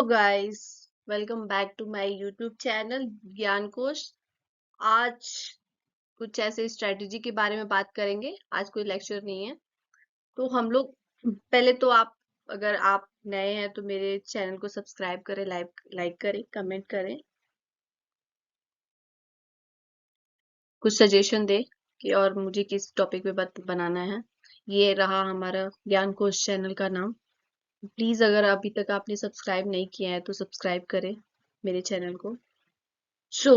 Guys, welcome back to my YouTube channel Gyan Kosh. आज कुछ ऐसे स्ट्रेटजी के बारे में बात करेंगे। आज कोई लेक्चर नहीं है, तो हम लोग पहले तो अगर आप नए हैं तो मेरे चैनल को सब्सक्राइब करें, लाइक करें, कमेंट करें, कुछ सजेशन दें कि और मुझे किस टॉपिक पे बात बनाना है। ये रहा हमारा ज्ञान कोश चैनल का नाम। प्लीज अगर अभी तक आपने सब्सक्राइब नहीं किया है तो सब्सक्राइब करें मेरे चैनल को। सो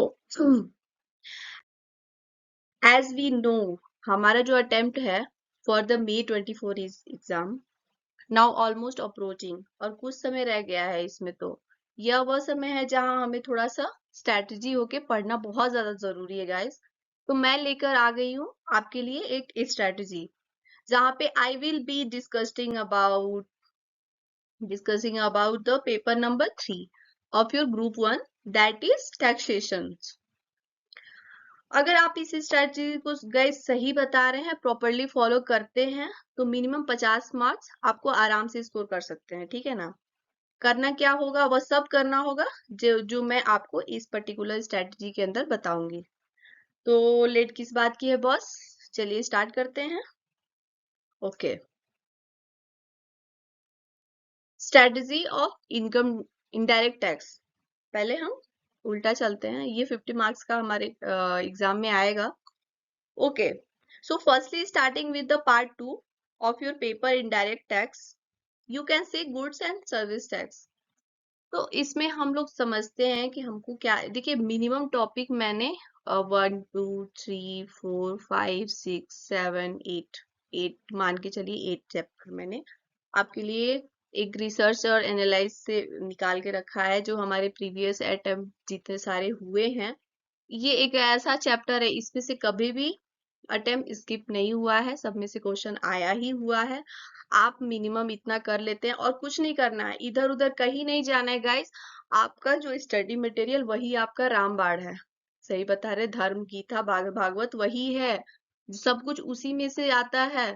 एज वी नो, हमारा जो अटेम्प्ट है for the May 24 exam now almost approaching, और कुछ समय रह गया है इसमें। तो यह वह समय है जहां हमें थोड़ा सा स्ट्रेटजी होके पढ़ना बहुत ज्यादा जरूरी है गाइस। तो मैं लेकर आ गई हूँ आपके लिए एक स्ट्रेटजी, जहां पे I will be discussing about the paper number 3 of your group 1, that is taxation. अगर आप इस स्ट्रेटजी को गाइस सही बता रहे हैं, प्रॉपरली फॉलो करते हैं, तो मिनिमम 50 मार्क्स आपको आराम से स्कोर कर सकते हैं। ठीक है ना? करना क्या होगा, वह सब करना होगा जो जो मैं आपको इस पर्टिकुलर स्ट्रेटजी के अंदर बताऊंगी। तो लेट किस बात की है बॉस, चलिए स्टार्ट करते हैं। Okay, strategy of income indirect tax. पहले हम उल्टा चलते हैं, ये 50 मार्क्स का हमारे एग्जाम में आएगा। Okay, so firstly, starting with the part 2 of your paper indirect tax, you can say goods and service tax. तो इसमें हम लोग समझते हैं कि हमको क्या, देखिए मिनिमम टॉपिक मैंने 1 2 3 4 5 6 7 8 8 मान के चलिए, 8 चैप्टर मैंने आपके लिए एक रिसर्च और एनालाइज से निकाल के रखा है, जो हमारे प्रीवियस अटेम्प्ट जितने सारे हुए हैं। ये एक ऐसा चैप्टर है, इसमें से कभी भी अटेम्प्ट स्किप नहीं हुआ है, सब में से क्वेश्चन आया ही हुआ है। आप मिनिमम इतना कर लेते हैं और कुछ नहीं करना है, इधर उधर कहीं नहीं जाना है गाइस। आपका जो स्टडी मटेरियल वही आपका रामबाण है। सही बता रहे, धर्म गीता भागवत वही है, सब कुछ उसी में से आता है।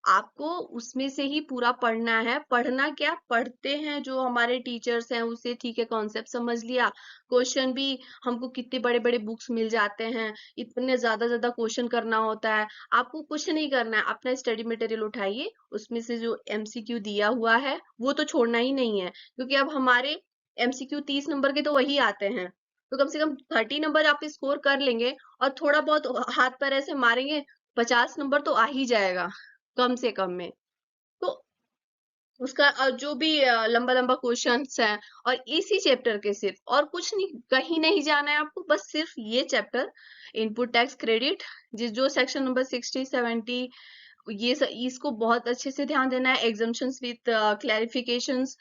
आपको उसमें से ही पूरा पढ़ना है। पढ़ना क्या पढ़ते हैं, जो हमारे टीचर्स हैं उसे, ठीक है, कॉन्सेप्ट समझ लिया। क्वेश्चन भी हमको कितने बड़े बड़े बुक्स मिल जाते हैं, इतने ज्यादा ज्यादा क्वेश्चन करना होता है। आपको कुछ नहीं करना है, अपना स्टडी मटेरियल उठाइए, उसमें से जो एमसीक्यू दिया हुआ है वो तो छोड़ना ही नहीं है, क्योंकि अब हमारे एमसीक्यू 30 नंबर के तो वही आते हैं। तो कम से कम 30 नंबर आप स्कोर कर लेंगे, और थोड़ा बहुत हाथ पैर ऐसे मारेंगे, 50 नंबर तो आ ही जाएगा कम से कम में। तो उसका जो भी लंबा लंबा क्वेश्चंस हैं, और इसी चैप्टर के सिर्फ, और कुछ नहीं, कहीं नहीं जाना है आपको, बस सिर्फ ये चैप्टर इनपुट टैक्स क्रेडिट, जो सेक्शन नंबर 60 70, इसको बहुत अच्छे से ध्यान देना है। Exemptions with clarifications,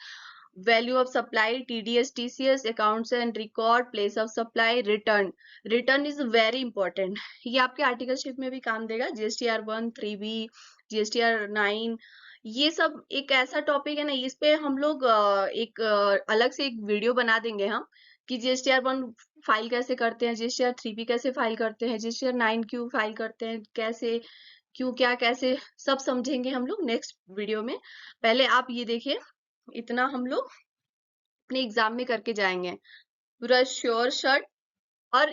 value of supply, TDS TCS, accounts and record, place of supply, return. Return is very important, ये आपके आर्टिकल शिप में भी काम देगा। जीएसटीआर 1 3B, जीएसटीआर 9, ये सब एक ऐसा टॉपिक है ना, इस पे हम लोग अलग से एक वीडियो बना देंगे हम, कि जीएसटीआर 1 फाइल कैसे करते हैं, जीएसटीआर 3B कैसे फाइल करते हैं, जीएसटीआर 9 क्यों फाइल करते हैं, कैसे, क्यों, क्या, कैसे, सब समझेंगे हम लोग नेक्स्ट वीडियो में। पहले आप ये देखिए, इतना हम लोग अपने एग्जाम में करके जाएंगे पूरा श्योर शर्ट। और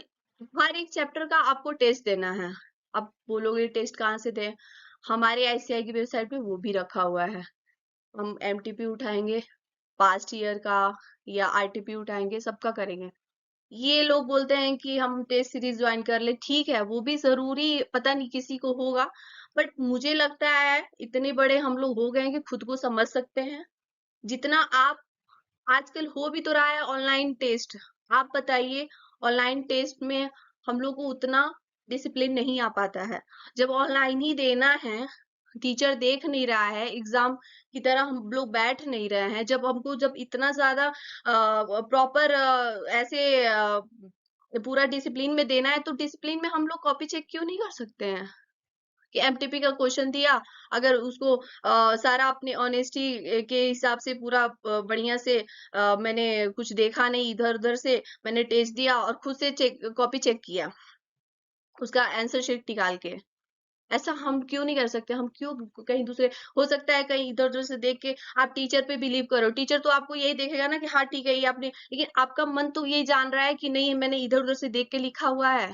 हर एक चैप्टर का आपको टेस्ट देना है। अब बोलोगे टेस्ट कहाँ से दें, हमारे आईसीआई की वेबसाइट पे वो भी रखा हुआ है। हम एमटीपी उठाएंगे पास्ट ईयर का, या आरटीपी उठाएंगे, सबका करेंगे। ये लोग बोलते हैं कि हम टेस्ट सीरीज ज्वाइन कर ले, ठीक है, वो भी जरूरी पता नहीं किसी को होगा, बट मुझे लगता है इतने बड़े हम लोग हो गए हैं कि खुद को समझ सकते हैं। जितना आप, आजकल हो भी तो रहा है ऑनलाइन टेस्ट, आप बताइए, ऑनलाइन टेस्ट में हम लोग को उतना डिसिप्लिन नहीं आ पाता है। जब ऑनलाइन ही देना है, टीचर देख नहीं रहा है, एग्जाम की तरह हम लोग बैठ नहीं रहे हैं, जब हमको जब इतना ज्यादा प्रॉपर ऐसे पूरा डिसिप्लिन में देना है, तो डिसिप्लिन में हम लोग कॉपी चेक क्यों नहीं कर सकते हैं? कि एमटीपी का क्वेश्चन दिया, अगर उसको सारा अपने ऑनेस्टी के हिसाब से पूरा बढ़िया से मैंने कुछ देखा नहीं, इधर उधर से मैंने टेस्ट दिया और खुद से चेक, कॉपी चेक किया उसका आंसर शीट निकाल के, ऐसा हम क्यों नहीं कर सकते? हम क्यों कहीं दूसरे, हो सकता है कहीं इधर उधर से देख के आप टीचर पे बिलीव करो, टीचर तो आपको यही देखेगा ना कि हाँ ठीक है ये आपने, लेकिन आपका मन तो यही जान रहा है कि नहीं मैंने इधर उधर से देख के लिखा हुआ है।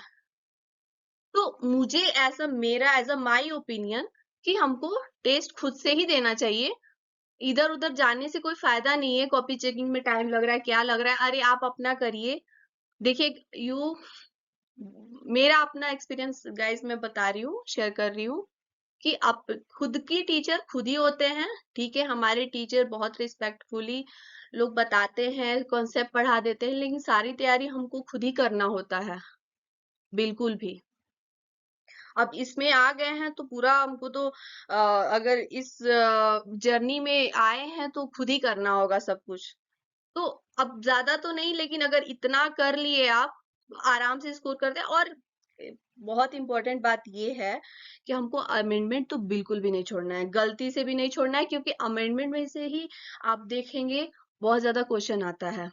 तो मुझे ऐसा, मेरा एज अ माई ओपिनियन, कि हमको टेस्ट खुद से ही देना चाहिए। इधर उधर जाने से कोई फायदा नहीं है, कॉपी चेकिंग में टाइम लग रहा है, क्या लग रहा है, अरे आप अपना करिए। देखिए यू, मेरा अपना एक्सपीरियंस गाइस मैं बता रही हूँ, शेयर कर रही हूँ कि आप खुद की टीचर खुद ही होते हैं। ठीक है, हमारे टीचर बहुत रिस्पेक्टफुली लोग बताते हैं, कॉन्सेप्ट पढ़ा देते हैं, लेकिन सारी तैयारी हमको खुद ही करना होता है, बिल्कुल भी। अब इसमें आ गए हैं तो पूरा हमको तो अगर इस जर्नी में आए हैं तो खुद ही करना होगा सब कुछ। तो अब ज्यादा तो नहीं, लेकिन अगर इतना कर लिए आप, आराम से स्कोर करते हैं। और बहुत इंपॉर्टेंट बात ये है कि हमको अमेंडमेंट तो बिल्कुल भी नहीं छोड़ना है, गलती से भी नहीं छोड़ना है, क्योंकि अमेंडमेंट में से ही आप देखेंगे बहुत ज्यादा क्वेश्चन आता है।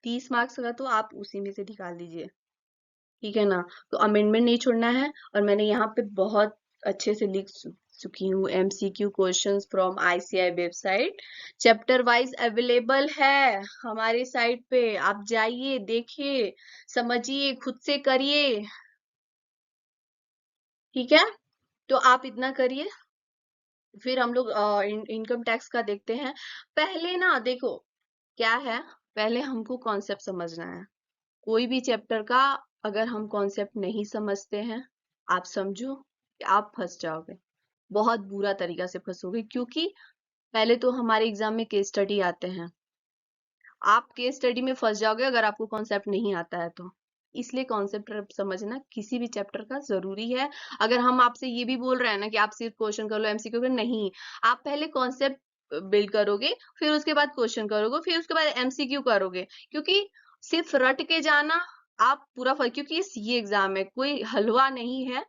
30 मार्क्स का तो आप उसी में से निकाल दीजिए, ठीक है ना। तो अमेंडमेंट नहीं छोड़ना है। और मैंने यहाँ पे बहुत अच्छे से लिख चुकी हूँ, MCQ questions from ICI website, chapter wise available है हमारे साइट पे, आप जाइए देखिए, समझिए, खुद से करिए, ठीक है। तो आप इतना करिए, फिर हम लोग इनकम टैक्स का देखते हैं। पहले ना देखो क्या है, पहले हमको कॉन्सेप्ट समझना है। कोई भी चैप्टर का अगर हम कॉन्सेप्ट नहीं समझते हैं, आप समझो कि आप फंस जाओगे, बहुत बुरा तरीका से फंसोगे। क्योंकि पहले तो हमारे एग्जाम में केस स्टडी आते हैं, आप केस स्टडी में फंस जाओगे अगर आपको कॉन्सेप्ट नहीं आता है तो। इसलिए कॉन्सेप्ट समझना किसी भी चैप्टर का जरूरी है। अगर हम आपसे ये भी बोल रहे हैं ना कि आप सिर्फ क्वेश्चन कर लो, एमसीक्यू कर, नहीं, आप पहले कॉन्सेप्ट बिल्ड करोगे, फिर उसके बाद क्वेश्चन करोगे, फिर उसके बाद एमसीक्यू करोगे। क्योंकि सिर्फ रट के जाना, आप पूरा क्योंकि ये सीए एग्जाम है, कोई हलवा नहीं है,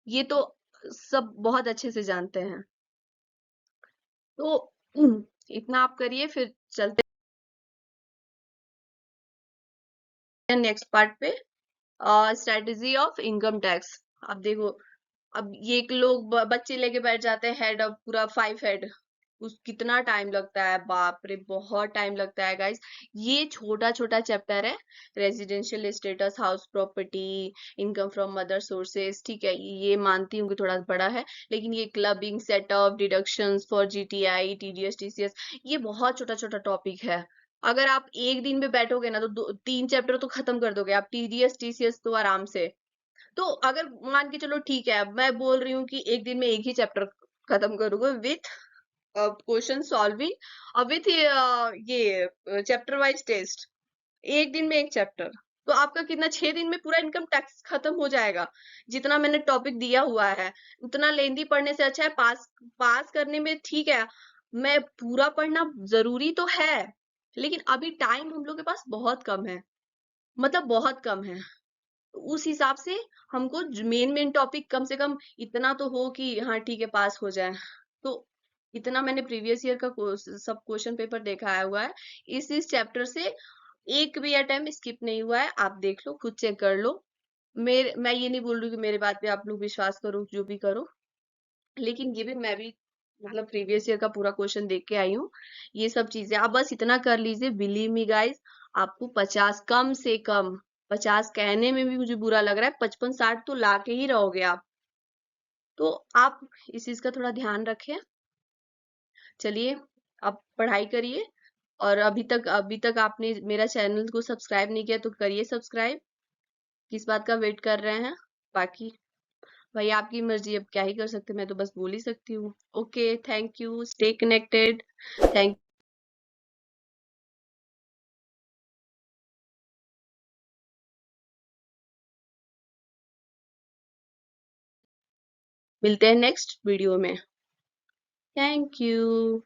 ये तो सब बहुत अच्छे से जानते हैं। तो इतना आप करिए, फिर चलते हैं नेक्स्ट पार्ट पे, स्ट्रेटेजी ऑफ इनकम टैक्स। अब देखो, अब ये एक लोग बच्चे लेके बैठ जाते हैं, हेड ऑफ पूरा 5 हेड, उस कितना टाइम लगता है, बाप रे बहुत टाइम लगता है गाइस। ये छोटा छोटा चैप्टर है, residential status, house property, income from mother sources, ठीक है, ये मानती हूँ कि थोड़ा बड़ा है, लेकिन ये clubbing, setup, deductions for GTI, TDS, TCS, ये बहुत छोटा छोटा टॉपिक है। अगर आप एक दिन में बैठोगे ना तो 3 चैप्टर तो खत्म कर दोगे आप, टीडीएस टीसीएस तो आराम से। तो अगर मान के चलो ठीक है, मैं बोल रही हूँ कि एक दिन में एक ही चैप्टर खत्म करूंगा विथ क्वेश्चन सॉल्विंग और विथ ये चैप्टर वाइज टेस्ट, एक दिन में एक चैप्टर, तो आपका कितना 6 दिन में पूरा इनकम टैक्स खत्म हो जाएगा। जितना मैंने टॉपिक दिया हुआ है उतना लेंदी पढ़ने से अच्छा है पास, पास करने में ठीक है, मैं पूरा पढ़ना जरूरी तो है, लेकिन अभी टाइम हम लोग के पास बहुत कम है, मतलब बहुत कम है। उस हिसाब से हमको मेन मेन टॉपिक कम से कम इतना तो हो कि हाँ ठीक है पास हो जाए। तो इतना मैंने प्रीवियस ईयर का सब क्वेश्चन पेपर देखा हुआ है, इस चैप्टर से एक भी अटेम्प्ट स्किप नहीं हुआ है, आप देख लो, खुद चेक कर लो। मेरे, मैं ये नहीं बोल रही कि मेरे बात पे आप लोग विश्वास करो, जो भी करो, लेकिन ये भी मैं भी मतलब प्रीवियस ईयर का पूरा क्वेश्चन देख के आई हूँ। ये सब चीजें आप बस इतना कर लीजिए, बिलीव मी गाइस, आपको 50 कम से कम, 50 कहने में भी मुझे बुरा लग रहा है, 55-60 तो ला के ही रहोगे आप। तो आप इस चीज का थोड़ा ध्यान रखें। चलिए, आप पढ़ाई करिए। और अभी तक आपने मेरा चैनल को सब्सक्राइब नहीं किया तो करिए सब्सक्राइब, किस बात का वेट कर रहे हैं। बाकी भाई आपकी मर्जी, अब क्या ही कर सकते, मैं तो बस बोल ही सकती हूँ। Okay, thank you, stay connected, thank, मिलते हैं नेक्स्ट वीडियो में। Thank you.